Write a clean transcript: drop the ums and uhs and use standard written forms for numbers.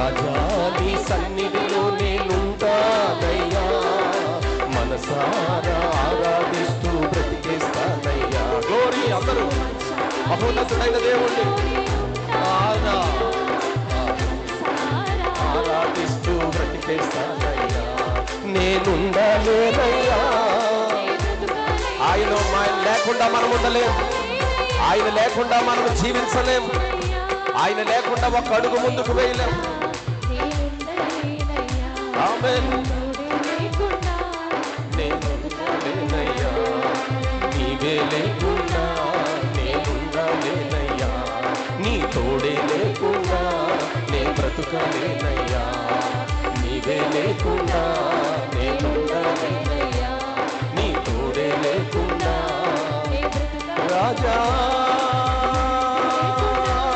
రాజా నీ సన్నిధిలో నేనుంటానయ్యా, మనసారా ఆరాధిస్తూ బ్రతికేస్తానయ్యా. గ్లోరీ అందరూ మహోన్నతుడైన దేవుణ్ణి ఆరాధిస్తూ బ్రతికేస్తానయ్యా. నేనుండలేనయ్యా, ఆయన లేకుండా మనం ఉండలేం, ఆయన లేకుండా మనం జీవించలేం, ఆయన లేకుండా ఒక అడుగు ముందుకు వేయలేం. ఆమేన్. నేనుండలేనయ్యా, నీవే లేకుండా నేనుండలేనయ్యా, నీ తోడే లేకుండా నేను బ్రతుకలేనయ్యా, నీవే లేకుండా నేనుండలేనయ్యా, నీ తోడే లేకుండా రాజా